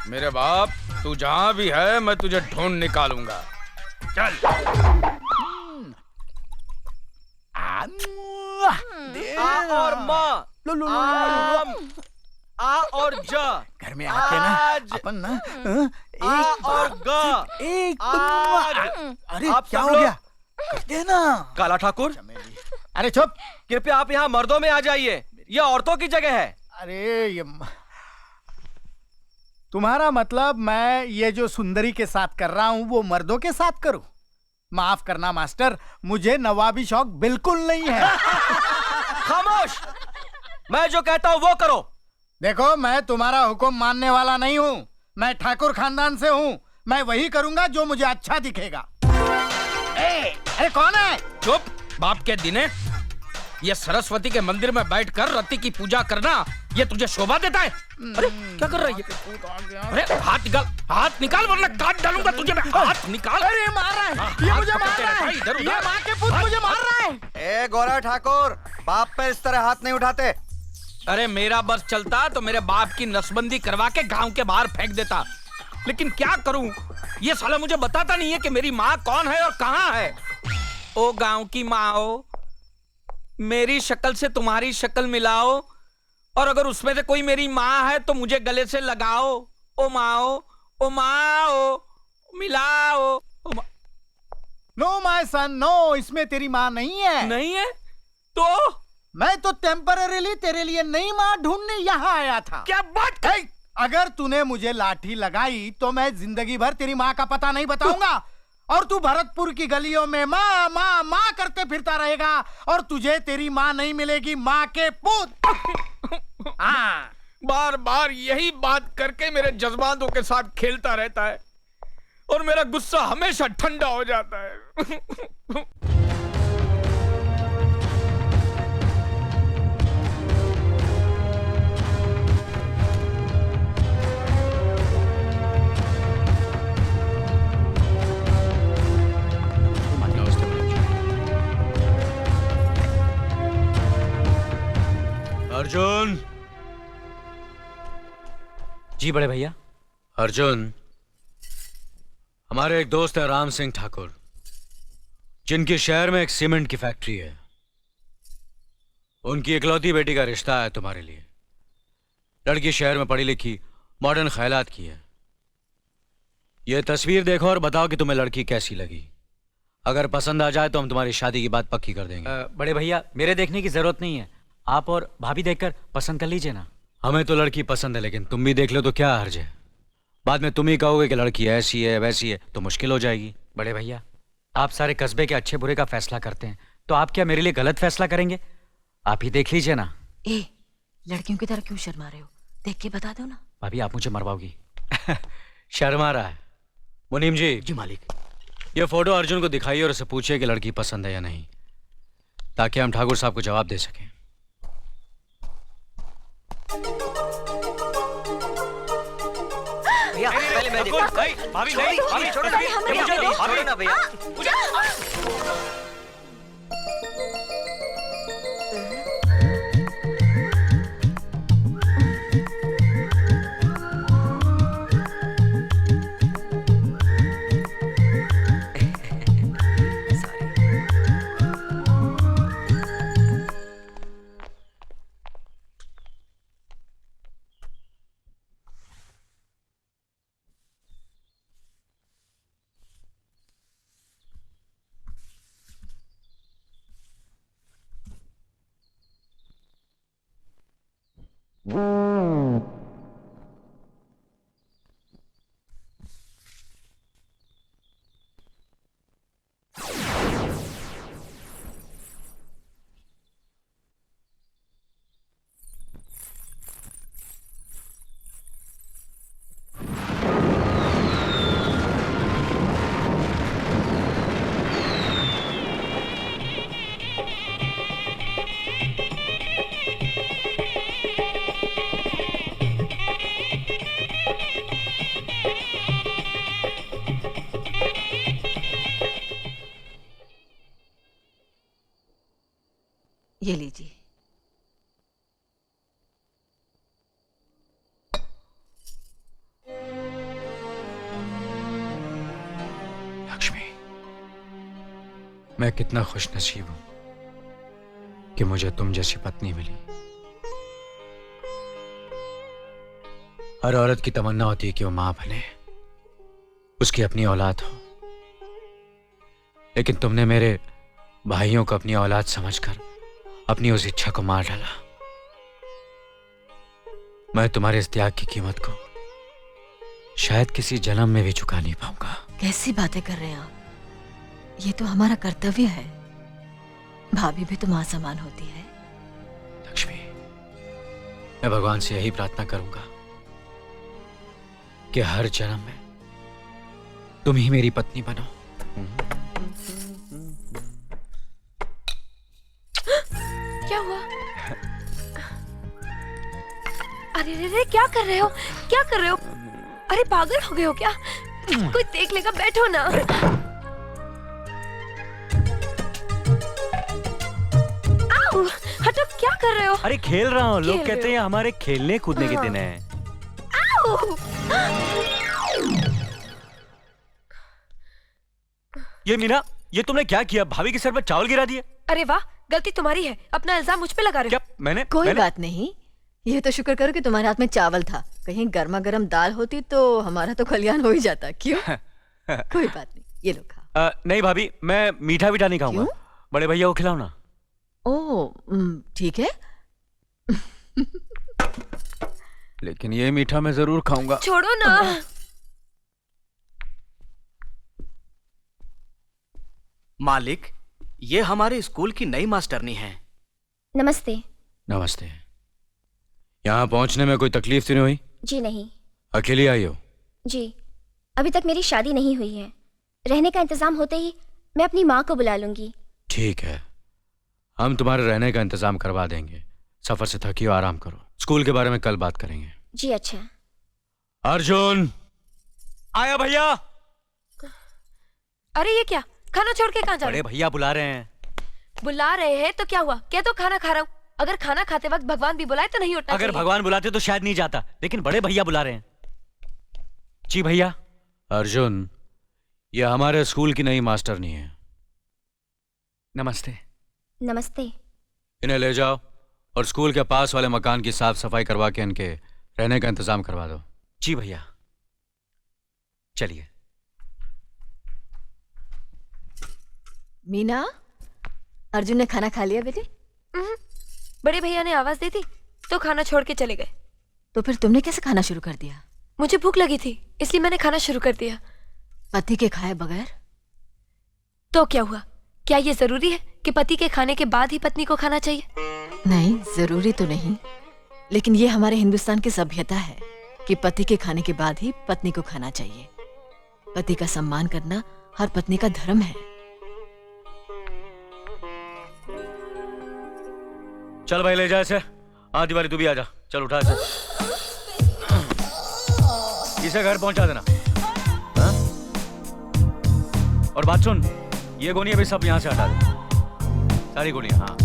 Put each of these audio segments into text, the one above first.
मेरे बाप, तू जहां भी है मैं तुझे ढूंढ निकालूंगा। चल। आ और माँ, आम, आ और ज, घर में आके ना आज, अपन ना आ और ग, एक आज। अरे आप क्या सब हो लोग- गया? करते ना काला ठाकुर, अरे चुप। कृपया आप यहाँ मर्दों में आ जाइए, यह औरतों की जगह है। अरे तुम्हारा मतलब मैं ये जो सुंदरी के साथ कर रहा हूं वो मर्दों के साथ करूं? माफ करना मास्टर, मुझे नवाबी शौक बिल्कुल नहीं है। खामोश, मैं जो कहता हूँ वो करो। देखो, मैं तुम्हारा हुक्म मानने वाला नहीं हूं। मैं ठाकुर खानदान से हूं। मैं वही करूंगा जो मुझे अच्छा दिखेगा। अरे कौन है? चुप, बाप के दिने। ये सरस्वती के मंदिर में बैठकर रति की पूजा करना, ये तुझे शोभा देता है? अरे क्या कर रही है? अरे हाथ निकाल वरना काट डालूंगा तुझे मैं। हाथ निकाल। अरे मार रहा है, ये मुझे मार रहा है। इधर ये माँ के पुत मुझे मार रहा है। ए गोरा ठाकुर, बाप पे इस तरह हाथ नहीं उठाते। अरे मेरा बस चलता तो मेरे बाप की नसबंदी करवा के गांव के बाहर फेंक देता, लेकिन क्या करूं, ये साला मुझे बताता नहीं है कि मेरी माँ कौन है और कहाँ है। ओ गांव की माँ, मेरी शक्ल से तुम्हारी शक्ल मिलाओ, और अगर उसमें से कोई मेरी माँ है तो मुझे गले से लगाओ। ओ माओ, ओ माओ, मिलाओ। नो माय सन, नो, इसमें तेरी माँ नहीं है। नहीं है तो मैं तो टेम्पररीली तेरे लिए नई माँ ढूंढने यहाँ आया था। क्या बात कर... अगर तूने मुझे लाठी लगाई तो मैं जिंदगी भर तेरी माँ का पता नहीं बताऊंगा, और तू भरतपुर की गलियों में माँ माँ माँ करते फिरता रहेगा, और तुझे तेरी माँ नहीं मिलेगी, माँ के पुत। हाँ, बार बार यही बात करके मेरे जज्बातों के साथ खेलता रहता है, और मेरा गुस्सा हमेशा ठंडा हो जाता है। अर्जुन। जी बड़े भैया। अर्जुन, हमारे एक दोस्त है राम सिंह ठाकुर, जिनके शहर में एक सीमेंट की फैक्ट्री है। उनकी इकलौती बेटी का रिश्ता है तुम्हारे लिए। लड़की शहर में पढ़ी लिखी, मॉडर्न ख्यालात की है। यह तस्वीर देखो और बताओ कि तुम्हें लड़की कैसी लगी। अगर पसंद आ जाए तो हम तुम्हारी शादी की बात पक्की कर देंगे। बड़े भैया, मेरे देखने की जरूरत नहीं है, आप और भाभी देखकर पसंद कर लीजिए ना। हमें तो लड़की पसंद है, लेकिन तुम भी देख लो तो क्या हर्ज है। बाद में तुम ही कहोगे कि लड़की ऐसी है वैसी है, तो मुश्किल हो जाएगी। बड़े भैया, आप सारे कस्बे के अच्छे बुरे का फैसला करते हैं, तो आप क्या मेरे लिए गलत फैसला करेंगे? आप ही देख लीजिए ना। ए, लड़कियों की तरह क्यों शर्मा रहे हो? देख के बता दो ना। भाभी, आप मुझे मरवाओगी। शर्मा रहा है। मुनीम जी। जी मालिक। ये फोटो अर्जुन को दिखाइए और उसे पूछिए कि लड़की पसंद है या नहीं, ताकि हम ठाकुर साहब को जवाब दे सकें। भैया, पहले मैं देखूं। भाभी नहीं, भाभी छोड़ो ना, छोड़ो ना भैया। मैं कितना खुशनसीब हूं कि मुझे तुम जैसी पत्नी मिली। हर औरत की तमन्ना होती है कि वो मां बने, उसकी अपनी औलाद हो, लेकिन तुमने मेरे भाइयों को अपनी औलाद समझकर अपनी उस इच्छा को मार डाला। मैं तुम्हारे इस त्याग की कीमत को शायद किसी जन्म में भी चुका नहीं पाऊंगा। कैसी बातें कर रहे हैं आप? ये तो हमारा कर्तव्य है। भाभी भी तो मां समान होती है। लक्ष्मी, मैं भगवान से यही प्रार्थना करूंगा कि हर जन्म में तुम ही मेरी पत्नी बनो। क्या हुआ? अरे रे रे, क्या कर रहे हो? क्या कर रहे हो? अरे पागल हो गए हो क्या? कोई देख लेगा, बैठो ना। आओ, हटो, क्या कर रहे हो? अरे खेल रहा हूँ। लोग खेल कहते रहे हैं हो? हमारे खेलने कूदने के दिन है। आओ! ये मीना, ये तुमने क्या किया? भाभी के सर पर चावल गिरा दिए। अरे वाह, गलती तुम्हारी है। अपना इल्जाम मुझ पे लगा रहे क्या हो। मैंने कोई मैंने... बात नहीं, ये तो शुक्र करो कि तुम्हारे हाथ में चावल था। कहीं गर्मा गर्म दाल होती तो हमारा तो कल्याण हो ही जाता। क्यों? कोई बात नहीं, ये लो खा। नहीं भाभी, मैं मीठा वीठा नहीं खाऊंगा। क्यों? बड़े भैया को खिलाओ ना। ओ, ठीक है। लेकिन ये मीठा मैं जरूर खाऊंगा। छोड़ो ना। मालिक, ये हमारे स्कूल की नई मास्टरनी है। नमस्ते। नमस्ते। यहाँ पहुँचने में कोई तकलीफ तो नहीं हुई? जी नहीं। अकेली आई हो? जी, अभी तक मेरी शादी नहीं हुई है। रहने का इंतजाम होते ही मैं अपनी माँ को बुला लूंगी। ठीक है, हम तुम्हारे रहने का इंतजाम करवा देंगे। सफर से थकी हो, आराम करो। स्कूल के बारे में कल बात करेंगे। जी अच्छा। अर्जुन! आया भैया। अरे ये क्या? खाना छोड़ के कहाँ जा रहे बड़े भैया बुला रहे हैं। हो? बुला रहे हैं तो क्या हुआ? क्या तो खाना खा रहा हूँ। अगर खाना खाते वक्त भगवान भी बुलाए तो नहीं उठना अगर चाहिए। भगवान बुलाते तो शायद नहीं जाता, लेकिन बड़े भैया बुला रहे हैं। जी भैया। अर्जुन, ये हमारे स्कूल की नई मास्टरनी है। नमस्ते। नमस्ते। इन्हें ले जाओ और स्कूल के पास वाले मकान की साफ सफाई करवा के इनके रहने का इंतजाम करवा दो। जी भैया। चलिए। मीना, अर्जुन ने खाना खा लिया बेटे? बड़े भैया ने आवाज दी थी तो खाना छोड़ के चले गए। तो फिर तुमने कैसे खाना शुरू कर दिया? मुझे भूख लगी थी, इसलिए मैंने खाना शुरू कर दिया। पति के खाए बगैर? तो क्या हुआ? क्या ये जरूरी है कि पति के खाने के बाद ही पत्नी को खाना चाहिए? नहीं, जरूरी तो नहीं, लेकिन ये हमारे हिंदुस्तान की सभ्यता है कि पति के खाने के बाद ही पत्नी को खाना चाहिए। पति का सम्मान करना हर पत्नी का धर्म है। चल भाई, ले जा इसे। हाँ दिवाली, तू भी आ जा। चल उठा इसे। इसे घर पहुंचा देना। हाँ? और बात सुन, ये गोनियां भी सब यहाँ से हटा दे। सारी गोनियां। हाँ।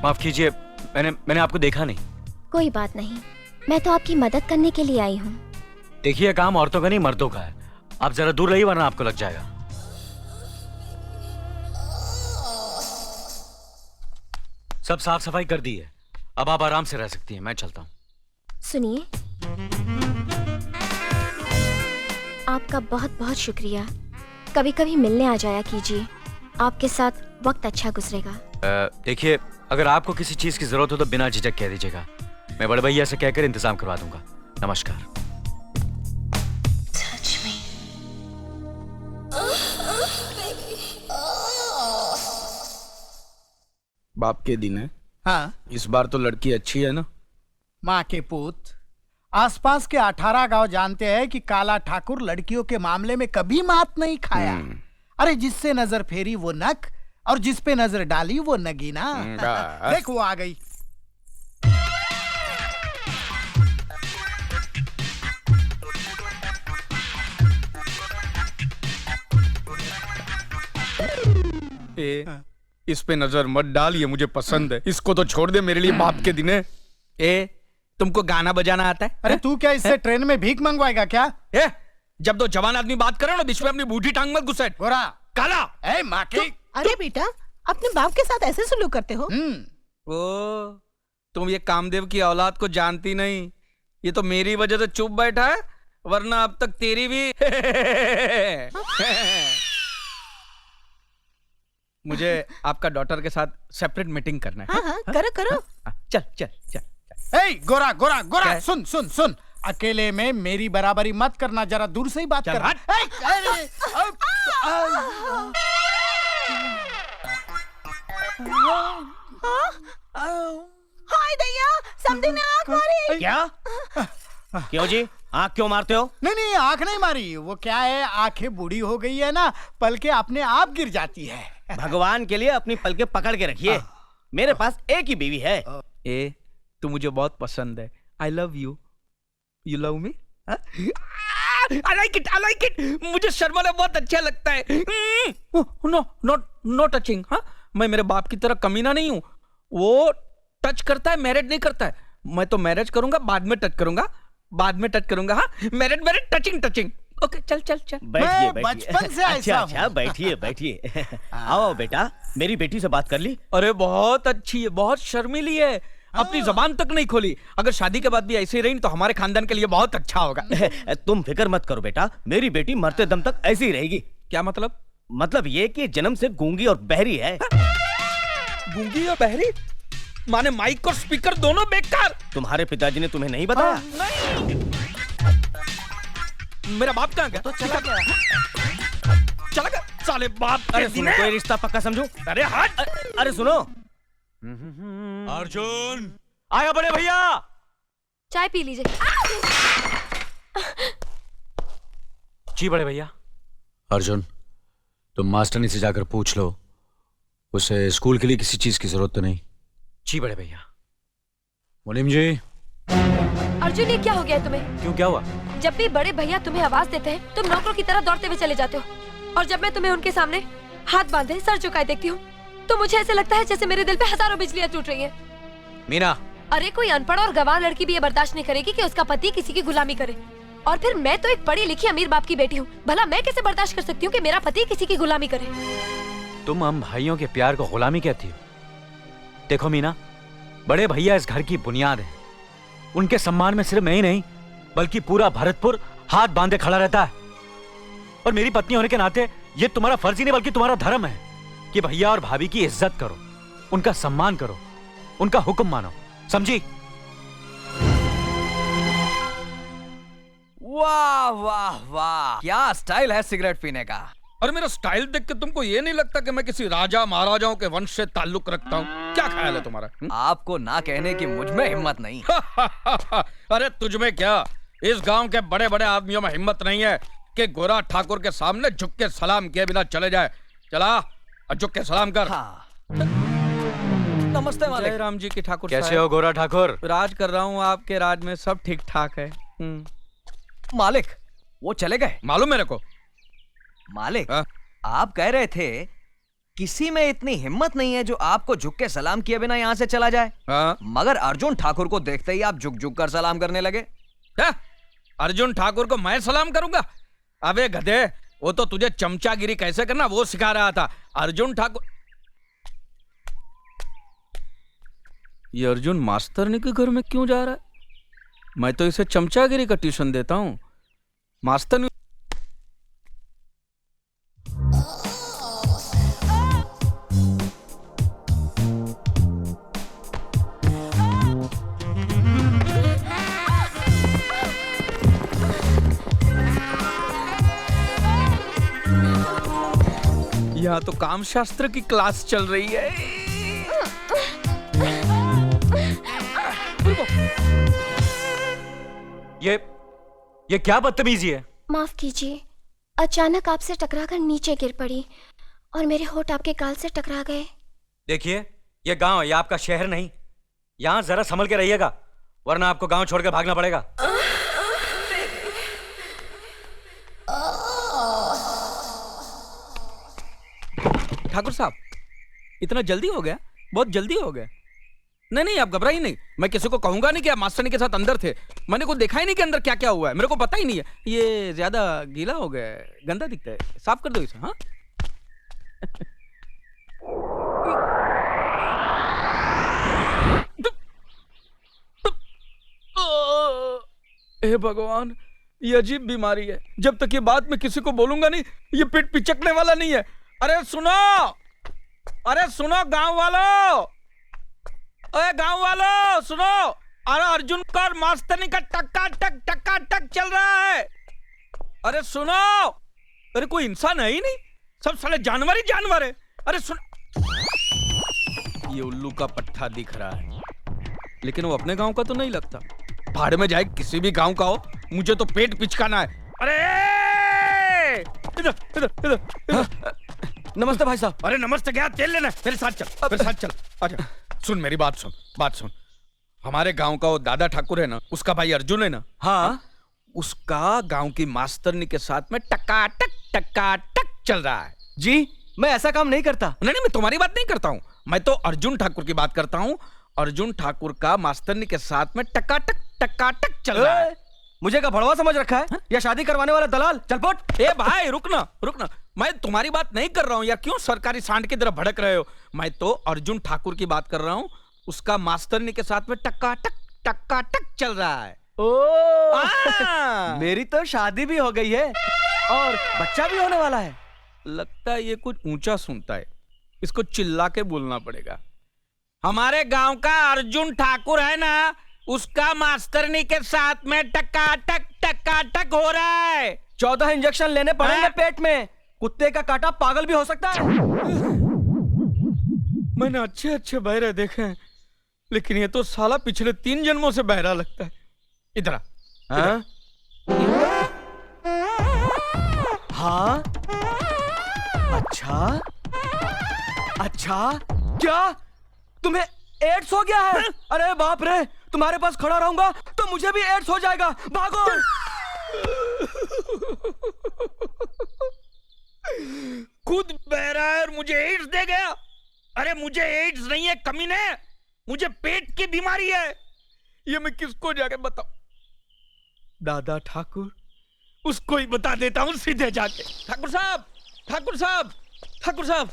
माफ कीजिए, मैंने आपको देखा नहीं। कोई बात नहीं, मैं तो आपकी मदद करने के लिए आई हूँ। देखिए, काम औरतों का नहीं मर्दों का है। आप जरा दूर रहिए वरना आपको लग जाएगा। सब साफ सफाई कर दी है, अब आप आराम से रह सकती हैं। मैं चलता हूँ। सुनिए, आपका बहुत बहुत शुक्रिया। कभी कभी मिलने आ जाया कीजिए, आपके साथ वक्त अच्छा गुजरेगा। देखिए, अगर आपको किसी चीज की जरूरत हो तो बिना झिझक कह दीजिएगा। मैं बड़े भैया से कहकर इंतजाम करवा दूंगा। नमस्कार। बाप के दिन है। हाँ, इस बार तो लड़की अच्छी है ना? माँ के पूत, आसपास के 18 गांव जानते हैं कि काला ठाकुर लड़कियों के मामले में कभी मात नहीं खाया। अरे जिससे नजर फेरी वो नक, और जिस पे नजर डाली वो नगीना। बस। देख वो आ गई। इस पे नजर मत डाल, ये मुझे पसंद है। इसको तो छोड़ दे, मेरे लिए बाप के दिन है। तुमको गाना बजाना आता है? अरे तू क्या इससे ट्रेन में भीख मंगवाएगा क्या? जब दो जवान आदमी बात करे ना, बीच में अपनी बूढ़ी टांग मत घुसेट। गोरा काला ए माँ की। अरे बेटा, अपने बाप के साथ ऐसे सलूक करते हो? ओ, तुम ये कामदेव की औलाद को जानती नहीं। ये तो मेरी वजह से चुप बैठा है, वरना अब तक तेरी भी। मुझे आपका डॉटर के साथ सेपरेट मीटिंग करना है। हाँ, करो करो। चल चल चल। ए गोरा गोरा गोरा, सुन सुन सुन, अकेले में मेरी बराबरी मत करना, जरा दूर से ही बात कर। हाय दैया, समधी ने आंख मारी। क्या? क्यों जी, आंख क्यों मारते हो? नहीं नहीं, आंख नहीं मारी। वो क्या है, आंखें बूढ़ी हो गई है ना, पलके अपने आप गिर जाती है। भगवान के लिए अपनी पलके पकड़ के रखिए। मेरे पास एक ही बीवी है। तू मुझे बहुत पसंद है। I love you. You love me? I like it, I like it. मुझे शर्माना बहुत अच्छा लगता है। No not no touching. हाँ, मैं मेरे बाप की तरह कमीना नहीं हूँ। वो टच करता है, मैरिज नहीं करता है। मैं तो मैरिज करूंगा, बाद में टच करूंगा, बाद में टच करूंगा। हाँ, marriage marriage, touching touching. Okay, चल चल चल। बैठिए मैं बचपन से ऐसा अच्छा हूँ। अच्छा, बैठिए बैठिए। आओ बेटा, मेरी बेटी से बात कर ली? अरे बहुत अच्छी है, बहुत शर्मीली है, अपनी जबान तक नहीं खोली। अगर शादी के बाद भी ऐसे ही रही तो हमारे खानदान के लिए बहुत अच्छा होगा। तुम फिक्र मत करो बेटा, मेरी बेटी मरते दम तक ऐसी ही रहेगी। क्या मतलब? मतलब ये कि जन्म से गूंगी और बहरी है। गूंगी और बहरी? माने माइक और स्पीकर दोनों बेकार। तुम्हारे पिताजी ने तुम्हें नहीं बताया? नहीं। मेरा बाप कहाँ गया? तो चला गया साले बाप। अरे सुनो, कोई रिश्ता पक्का समझो। अरे हट। अरे सुनो, अर्जुन आया बड़े भैया। चाय पी लीजिए। जी बड़े भैया। अर्जुन, तुम मास्टरनी से जाकर पूछ लो, उसे स्कूल के लिए किसी चीज की जरूरत तो नहीं। जी बड़े भैया। मुनीम जी। अर्जुन, ये क्या हो गया है तुम्हें? क्यों, क्या हुआ? जब भी बड़े भैया तुम्हें आवाज देते हैं, तुम नौकरों की तरह दौड़ते हुए चले जाते हो, और जब मैं तुम्हें उनके सामने हाथ बांधे सर झुकाए देखती हूँ, तो मुझे ऐसे लगता है जैसे मेरे दिल पे हजारों बिजलियां टूट रही हैं। मीना। अरे कोई अनपढ़ और गंवार लड़की भी ये बर्दाश्त नहीं करेगी कि उसका पति किसी की गुलामी करे। और फिर मैं तो एक पढ़ी लिखी अमीर बाप की बेटी हूँ, भला मैं कैसे बर्दाश्त कर सकती हूँ कि मेरा पति किसी की गुलामी करे? तुम हम भाइयों के प्यार को गुलामी कहती हो? देखो मीना, बड़े भैया इस घर की बुनियाद है। उनके सम्मान में सिर्फ मैं ही नहीं, बल्कि पूरा भरतपुर हाथ बांधे खड़ा रहता है। और मेरी पत्नी होने के नाते ये तुम्हारा फर्ज ही नहीं बल्कि तुम्हारा धर्म है कि भैया और भाभी की इज्जत करो, उनका सम्मान करो, उनका हुक्म मानो, समझी? वाह वाह वाह, क्या स्टाइल है सिगरेट पीने का। और मेरा स्टाइल देख के तुमको ये नहीं लगता कि मैं किसी राजा महाराजाओं के वंश से ताल्लुक रखता हूँ? क्या ख्याल है तुम्हारा? आपको ना कहने की मुझ में हिम्मत नहीं। अरे तुझ में क्या, इस गांव के बड़े बड़े आदमियों में हिम्मत नहीं है कि गोरा ठाकुर के सामने झुक के सलाम किए बिना चले जाए। चला और झुक के सलाम कर। हाँ। नमस्ते मालिक। जय राम जी की ठाकुर कैसे साहब। हो गोरा ठाकुर? राज कर रहा हूँ, आपके राज में सब ठीक ठाक है। मालिक, वो चले गए? मालूम मेरे को। मालिक, हाँ? आप कह रहे थे किसी में इतनी हिम्मत नहीं है जो आपको झुक के सलाम किए बिना यहाँ से चला जाए। हाँ? मगर अर्जुन ठाकुर को देखते ही आप झुक झुक कर सलाम करने लगे। क्या? अर्जुन ठाकुर को मैं सलाम करूंगा? अबे गधे, वो तो तुझे चमचागिरी कैसे करना वो सिखा रहा था। अर्जुन ठाकुर। ये अर्जुन मास्टरनी के घर में क्यों जा रहा है? मैं तो इसे चमचागिरी का ट्यूशन देता हूँ। मास्टर यहाँ तो काम शास्त्र की क्लास चल रही है। ये क्या बदतमीजी है? माफ कीजिए, अचानक आपसे टकराकर नीचे गिर पड़ी और मेरे होठ आपके गाल से टकरा गए। देखिए, ये गांव है, ये आपका शहर नहीं। यहाँ जरा संभल के रहिएगा, वरना आपको गांव छोड़कर भागना पड़ेगा। ठाकुर साहब, इतना जल्दी हो गया? बहुत जल्दी हो गया। नहीं नहीं, आप घबराइए नहीं। मैं किसी को कहूंगा नहीं कि आप मास्टरनी के साथ अंदर थे। मैंने को देखा ही नहीं कि अंदर क्या क्या हुआ है। मेरे को पता ही नहीं है। ये ज्यादा गीला हो गया है, गंदा दिखता है। साफ कर दो इसे। हाँ, हे भगवान, ये अजीब बीमारी है। जब तक ये बात मैं किसी को बोलूंगा नहीं, ये पेट पिचकने वाला नहीं है। अरे सुनो, अरे सुनो गांव वालों, अरे गांव वालों सुनो। अरे अर्जुन का और मास्टरनी का टक्का टक चल रहा है। अरे सुनो, अरे कोई इंसान है ही नहीं, सब साले जानवर ही जानवर है। अरे सुन, ये उल्लू का पट्टा दिख रहा है, लेकिन वो अपने गांव का तो नहीं लगता। भाड़ में जाए, किसी भी गांव का हो, मुझे तो पेट पिचकाना है। अरे इधर इधर इधर। नमस्ते भाई साहब। अरे नमस्ते क्या, तेल लेना है? मेरे साथ चल, मेरे साथ चल। आजा, सुन मेरी बात सुन, बात सुन। हमारे गांव का वो दादा ठाकुर है ना, उसका भाई अर्जुन है ना। हाँ, उसका गांव की मास्टरनी के साथ में टकाटक चल रहा है। जी मैं ऐसा काम नहीं करता। नहीं नहीं, मैं तुम्हारी बात नहीं करता हूँ, मैं तो अर्जुन ठाकुर की बात करता हूँ। अर्जुन ठाकुर का मास्टरनी के साथ में टकाटक चल रहा है। मुझे क्या भड़वा समझ रखा है या शादी करवाने वाला दलाल? चल पट। ए भाई रुकना रुकना, मैं तुम्हारी बात नहीं कर रहा हूँ यार। क्यों सरकारी सांड की तरफ भड़क रहे हो? मैं तो अर्जुन ठाकुर की बात कर रहा हूँ। उसका मास्टरनी के साथ में टकाटक चल रहा है। मेरी तो शादी भी हो गई है और बच्चा भी होने वाला है। लगता है ये कुछ ऊंचा सुनता है, इसको चिल्ला के बोलना पड़ेगा। हमारे गांव का अर्जुन ठाकुर है ना, उसका मास्टरनी के साथ में टकाटक हो रहा है। 14 इंजेक्शन लेने पड़ेंगे पेट में। कुत्ते का काटा पागल भी हो सकता है। मैंने अच्छे अच्छे बहरे देखे हैं, लेकिन ये तो साला पिछले 3 जन्मों से बहरा लगता है। इधर आ। हाँ? हाँ? अच्छा क्या तुम्हें एड्स हो गया है? अरे बाप रे, तुम्हारे पास खड़ा रहूंगा तो मुझे भी एड्स हो जाएगा। भागो। खुद बहरा है और मुझे एड्स दे गया। अरे मुझे एड्स नहीं है कमीने, मुझे पेट की बीमारी है। ये मैं किसको जाके बताऊं? दादा ठाकुर, उसको ही बता देता हूं सीधे जाके। ठाकुर साहब, ठाकुर साहब, ठाकुर साहब,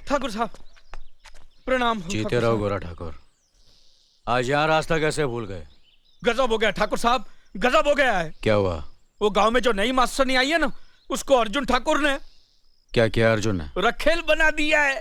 ठाकुर साहब, प्रणाम। जीते रहो गोरा ठाकुर। आज यहाँ रास्ता कैसे भूल गए? गजब हो गया ठाकुर साहब, गजब हो गया है। क्या हुआ? वो गांव में जो नई मास्टरनी आई है ना, उसको अर्जुन ठाकुर ने क्या किया? अर्जुन ने रखेल बना दिया है।